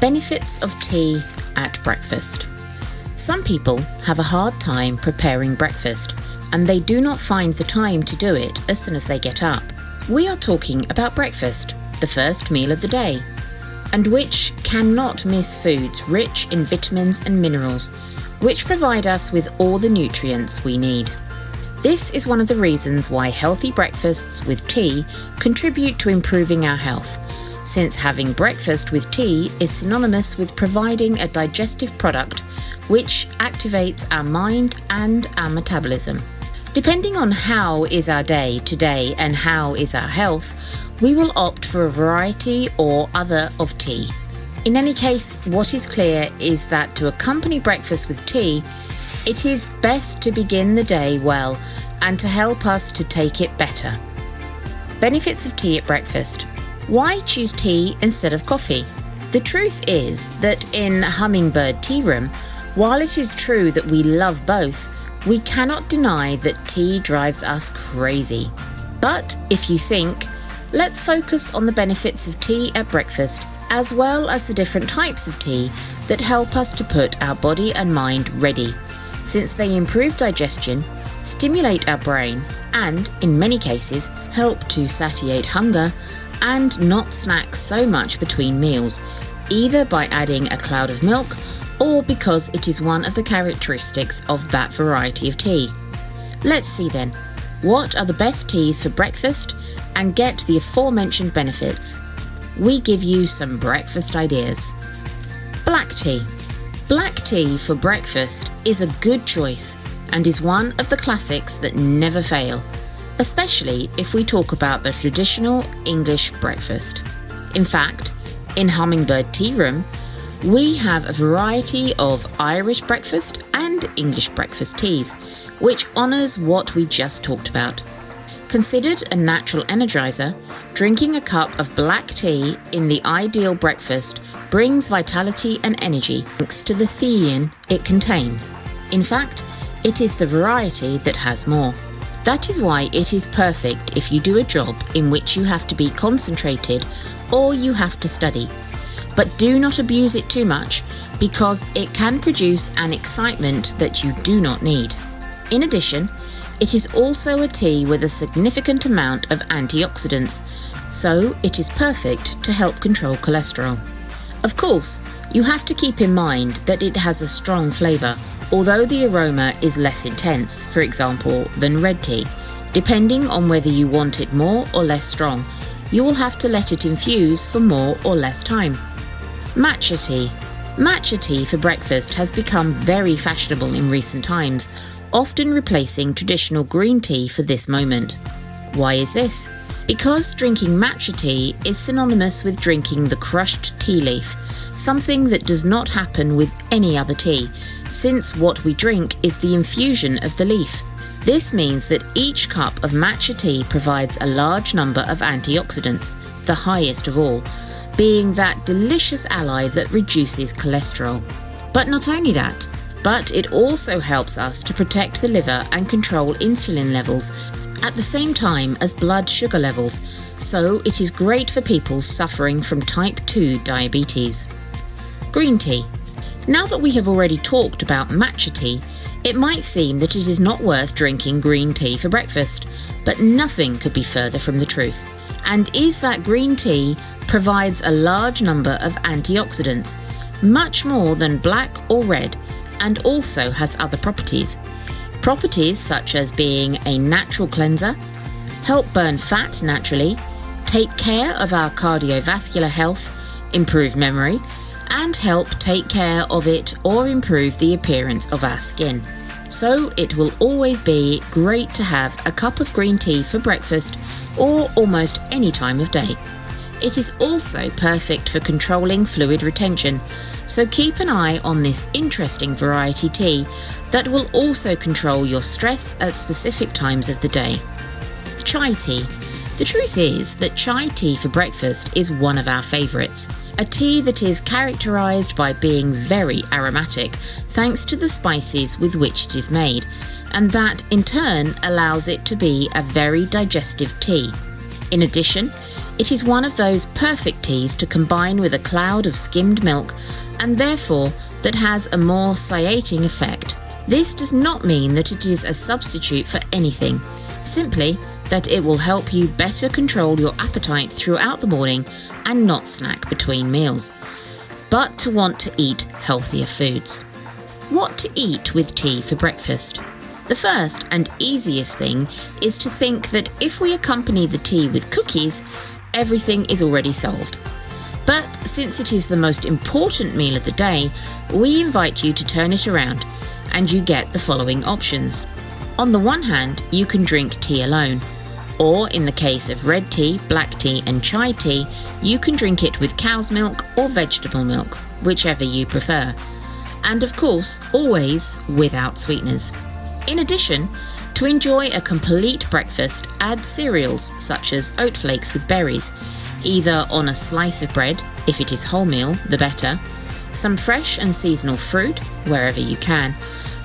Benefits of tea at breakfast. Some people have a hard time preparing breakfast, and they do not find the time to do it as soon as they get up. We are talking about breakfast, the first meal of the day, and which cannot miss foods rich in vitamins and minerals, which provide us with all the nutrients we need. This is one of the reasons why healthy breakfasts with tea contribute to improving our health, since having breakfast with tea is synonymous with providing a digestive product which activates our mind and our metabolism. Depending on how is our day today and how is our health, we will opt for a variety or other of tea. In any case, what is clear is that to accompany breakfast with tea, it is best to begin the day well and to help us to take it better. Benefits of tea at breakfast. Why choose tea instead of coffee? The truth is that in Hummingbird Tearoom, while it is true that we love both, we cannot deny that tea drives us crazy. But if you think, let's focus on the benefits of tea at breakfast, as well as the different types of tea that help us to put our body and mind ready, since they improve digestion, stimulate our brain, and, in many cases, help to satiate hunger and not snack so much between meals, either by adding a cloud of milk or because it is one of the characteristics of that variety of tea. Let's see then, what are the best teas for breakfast and get the aforementioned benefits. We give you some breakfast ideas. Black tea. Black tea for breakfast is a good choice and is one of the classics that never fail, especially if we talk about the traditional English breakfast. In fact, in Hummingbird Tearoom, we have a variety of Irish breakfast and English breakfast teas, which honours what we just talked about. Considered a natural energizer, drinking a cup of black tea in the ideal breakfast brings vitality and energy thanks to the theine it contains. In fact, it is the variety that has more. That is why it is perfect if you do a job in which you have to be concentrated or you have to study. But do not abuse it too much because it can produce an excitement that you do not need. In addition, it is also a tea with a significant amount of antioxidants, so it is perfect to help control cholesterol. Of course, you have to keep in mind that it has a strong flavour, although the aroma is less intense, for example, than red tea. Depending on whether you want it more or less strong, you will have to let it infuse for more or less time. Matcha tea. Matcha tea for breakfast has become very fashionable in recent times, often replacing traditional green tea for this moment. Why is this? Because drinking matcha tea is synonymous with drinking the crushed tea leaf, something that does not happen with any other tea, since what we drink is the infusion of the leaf. This means that each cup of matcha tea provides a large number of antioxidants, the highest of all, being that delicious ally that reduces cholesterol. But not only that, but it also helps us to protect the liver and control insulin levels at the same time as blood sugar levels, so it is great for people suffering from type 2 diabetes. Green tea. Now that we have already talked about matcha tea, it might seem that it is not worth drinking green tea for breakfast, but nothing could be further from the truth, and is that green tea provides a large number of antioxidants, much more than black or red, and also has other properties. Properties such as being a natural cleanser, help burn fat naturally, take care of our cardiovascular health, improve memory, and help take care of it or improve the appearance of our skin. So it will always be great to have a cup of green tea for breakfast or almost any time of day. It is also perfect for controlling fluid retention, so keep an eye on this interesting variety tea that will also control your stress at specific times of the day. Chai tea. The truth is that chai tea for breakfast is one of our favourites. A tea that is characterised by being very aromatic thanks to the spices with which it is made, and that in turn allows it to be a very digestive tea. In addition, It is one of those perfect teas to combine with a cloud of skimmed milk, and therefore that has a more satiating effect. This does not mean that it is a substitute for anything, simply that it will help you better control your appetite throughout the morning and not snack between meals, but to want to eat healthier foods. What to eat with tea for breakfast? The first and easiest thing is to think that if we accompany the tea with cookies, everything is already solved. But since it is the most important meal of the day, we invite you to turn it around, and you get the following options. On the one hand, you can drink tea alone, or in the case of red tea, black tea and chai tea, you can drink it with cow's milk or vegetable milk, whichever you prefer. And of course, always without sweeteners. In addition, to enjoy a complete breakfast, add cereals such as oat flakes with berries, either on a slice of bread, if it is wholemeal, the better, some fresh and seasonal fruit, wherever you can,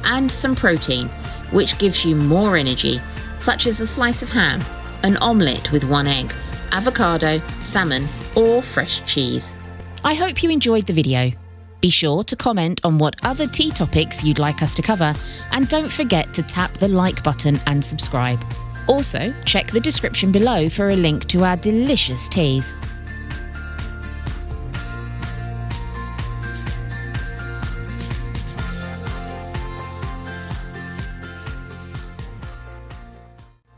and some protein, which gives you more energy, such as a slice of ham, an omelette with 1 egg, avocado, salmon, or fresh cheese. I hope you enjoyed the video. Be sure to comment on what other tea topics you'd like us to cover, and don't forget to tap the like button and subscribe. Also, check the description below for a link to our delicious teas.